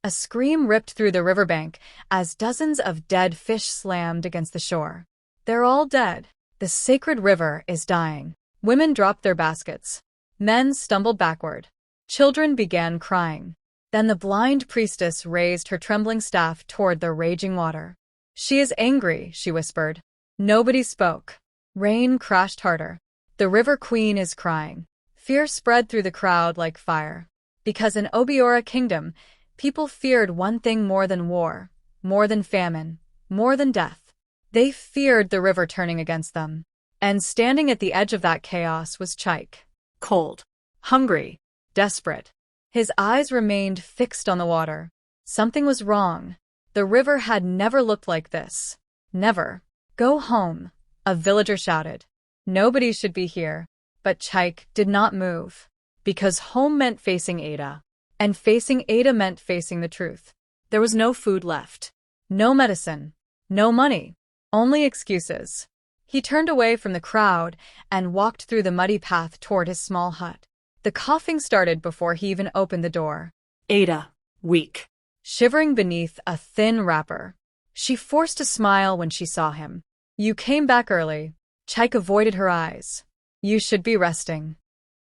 A scream ripped through the riverbank as dozens of dead fish slammed against the shore. They're all dead. The sacred river is dying. Women dropped their baskets. Men stumbled backward. Children began crying. Then the blind priestess raised her trembling staff toward the raging water. "She is angry," she whispered. Nobody spoke. Rain crashed harder. The river queen is crying. Fear spread through the crowd like fire. Because in Obiora Kingdom, people feared one thing more than war, more than famine, more than death. They feared the river turning against them. And standing at the edge of that chaos was Chike. Cold, hungry, desperate. His eyes remained fixed on the water. Something was wrong. The river had never looked like this. Never. "Go home," a villager shouted. Nobody should be here. But Chike did not move. Because home meant facing Ada. And facing Ada meant facing the truth. There was no food left. No medicine. No money. Only excuses. He turned away from the crowd and walked through the muddy path toward his small hut. The coughing started before he even opened the door. Ada, weak, shivering beneath a thin wrapper. She forced a smile when she saw him. "You came back early." Chike avoided her eyes. "You should be resting."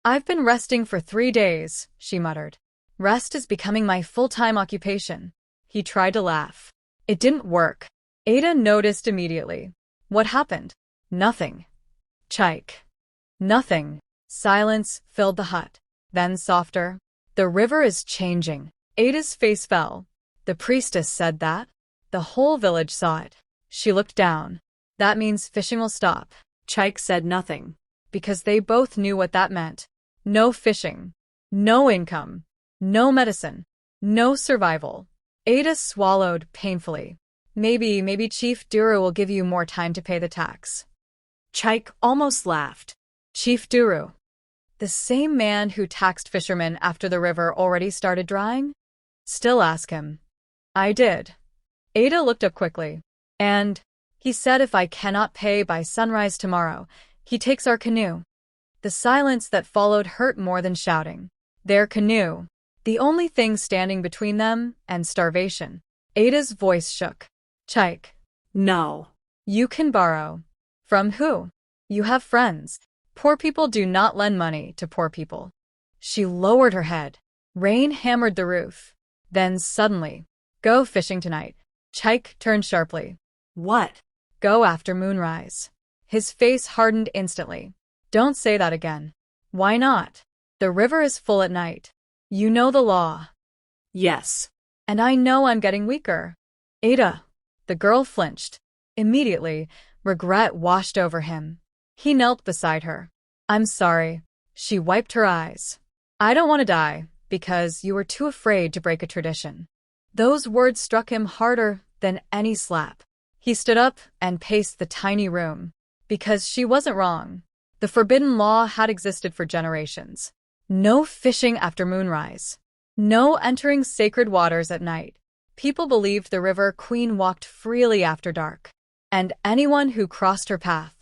"I've been resting for 3 days," she muttered. "Rest is becoming my full-time occupation." He tried to laugh. It didn't work. Ada noticed immediately. "What happened?" "Nothing." "Chike." "Nothing." Silence filled the hut. Then softer. "The river is changing." Ada's face fell. "The priestess said that?" The whole village saw it. She looked down. "That means fishing will stop." Chike said nothing. Because they both knew what that meant. No fishing. No income. No medicine. No survival. Ada swallowed painfully. Maybe Chief Duru will give you more time to pay the tax." Chike almost laughed. Chief Duru. The same man who taxed fishermen after the river already started drying? Still ask him. "I did." Ada looked up quickly. "And he said if I cannot pay by sunrise tomorrow, he takes our canoe." The silence that followed hurt more than shouting. Their canoe. The only thing standing between them and starvation. Ada's voice shook. "Chike." "No." "You can borrow." "From who?" "You have friends. Poor people do not lend money to poor people." She lowered her head. Rain hammered the roof. Then suddenly, "Go fishing tonight." Chike turned sharply. "What?" "Go after moonrise." His face hardened instantly. "Don't say that again." "Why not?" "The river is full at night. You know the law." "Yes." "And I know I'm getting weaker." "Ada." The girl flinched. Immediately, regret washed over him. He knelt beside her. "I'm sorry." She wiped her eyes. "I don't want to die, because you were too afraid to break a tradition." Those words struck him harder than any slap. He stood up and paced the tiny room. Because she wasn't wrong. The forbidden law had existed for generations. No fishing after moonrise. No entering sacred waters at night. People believed the river queen walked freely after dark. And anyone who crossed her path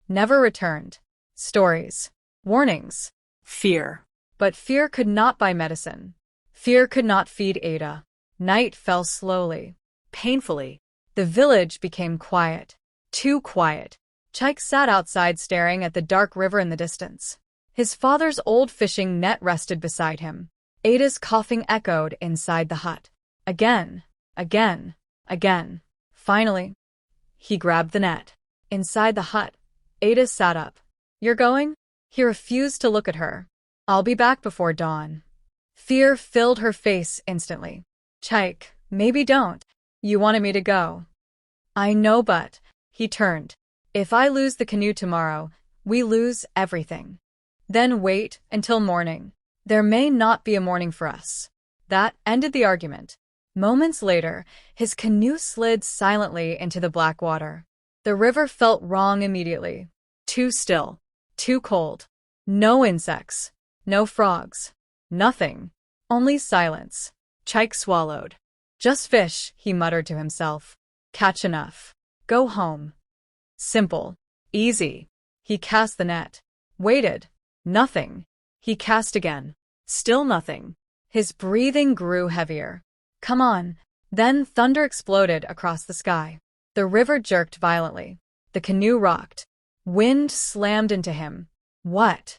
never returned. Stories. Warnings. Fear. But fear could not buy medicine. Fear could not feed Ada. Night fell slowly. Painfully. The village became quiet. Too quiet. Chike sat outside staring at the dark river in the distance. His father's old fishing net rested beside him. Ada's coughing echoed inside the hut. Again. Again. Again. Finally, he grabbed the net. Inside the hut, Ada sat up. "You're going?" He refused to look at her. "I'll be back before dawn." Fear filled her face instantly. "Chike, maybe don't. You wanted me to go." "I know, but..." He turned. "If I lose the canoe tomorrow, we lose everything. Then wait until morning. There may not be a morning for us." That ended the argument. Moments later, his canoe slid silently into the black water. The river felt wrong immediately. Too still. Too cold. No insects. No frogs. Nothing. Only silence. Chike swallowed. "Just fish," he muttered to himself. "Catch enough. Go home." Simple. Easy. He cast the net. Waited. Nothing. He cast again. Still nothing. His breathing grew heavier. Come on. Then thunder exploded across the sky. The river jerked violently. The canoe rocked. Wind slammed into him. What?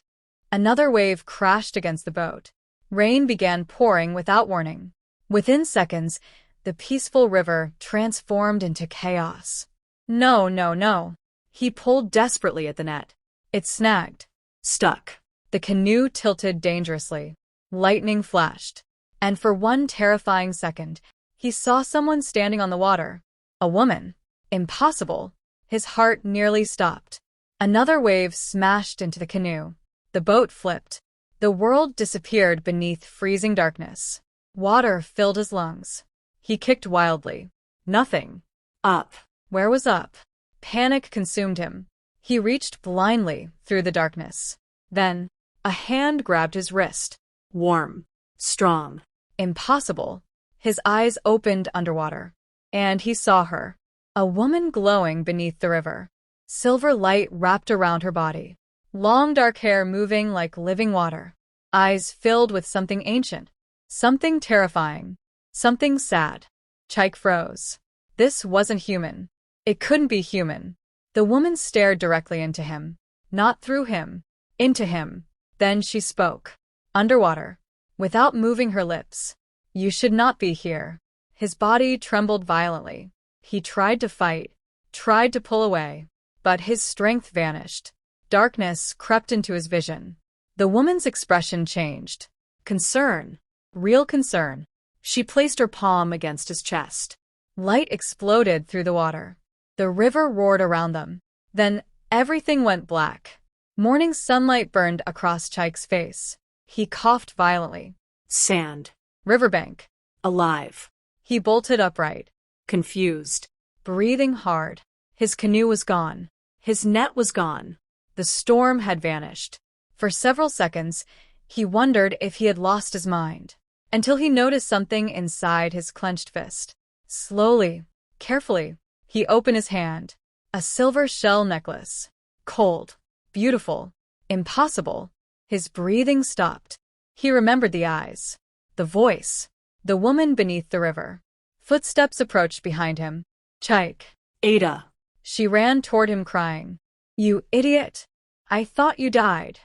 Another wave crashed against the boat. Rain began pouring without warning. Within seconds, the peaceful river transformed into chaos. No, no, no. He pulled desperately at the net. It snagged. Stuck. The canoe tilted dangerously. Lightning flashed. And for one terrifying second, he saw someone standing on the water. A woman. Impossible. His heart nearly stopped. Another wave smashed into the canoe. The boat flipped. The world disappeared beneath freezing darkness. Water filled his lungs. He kicked wildly. Nothing. Up. Where was up? Panic consumed him. He reached blindly through the darkness. Then, a hand grabbed his wrist. Warm. Strong. Impossible. His eyes opened underwater. And he saw her. A woman glowing beneath the river. Silver light wrapped around her body. Long dark hair moving like living water. Eyes filled with something ancient. Something terrifying. Something sad. Chike froze. This wasn't human. It couldn't be human. The woman stared directly into him. Not through him. Into him. Then she spoke. Underwater. Without moving her lips. You should not be here. His body trembled violently. He tried to fight. Tried to pull away. But his strength vanished. Darkness crept into his vision. The woman's expression changed. Concern. Real concern. She placed her palm against his chest. Light exploded through the water. The river roared around them. Then everything went black. Morning sunlight burned across Chike's face. He coughed violently. Sand. Riverbank. Alive. He bolted upright. Confused. Breathing hard. His canoe was gone. His net was gone. The storm had vanished. For several seconds, he wondered if he had lost his mind, until he noticed something inside his clenched fist. Slowly, carefully, he opened his hand. A silver shell necklace. Cold. Beautiful. Impossible. His breathing stopped. He remembered the eyes. The voice. The woman beneath the river. Footsteps approached behind him. Chike. Ada. She ran toward him crying. You idiot! I thought you died.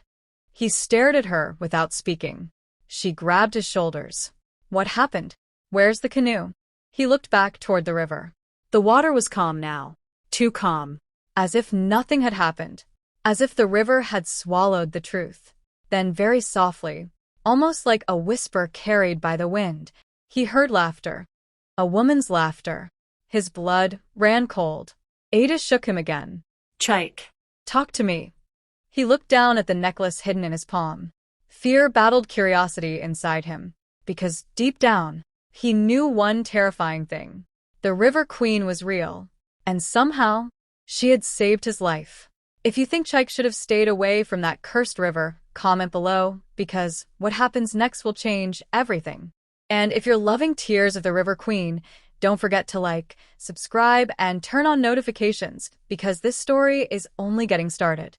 He stared at her without speaking. She grabbed his shoulders. What happened? Where's the canoe? He looked back toward the river. The water was calm now. Too calm. As if nothing had happened. As if the river had swallowed the truth. Then very softly, almost like a whisper carried by the wind, he heard laughter. A woman's laughter. His blood ran cold. Ada shook him again. Chike. Talk to me. He looked down at the necklace hidden in his palm. Fear battled curiosity inside him, because deep down, he knew one terrifying thing. The River Queen was real, and somehow, she had saved his life. If you think Chike should have stayed away from that cursed river, comment below, because what happens next will change everything. And if you're loving Tears of the River Queen, don't forget to like, subscribe, and turn on notifications, because this story is only getting started.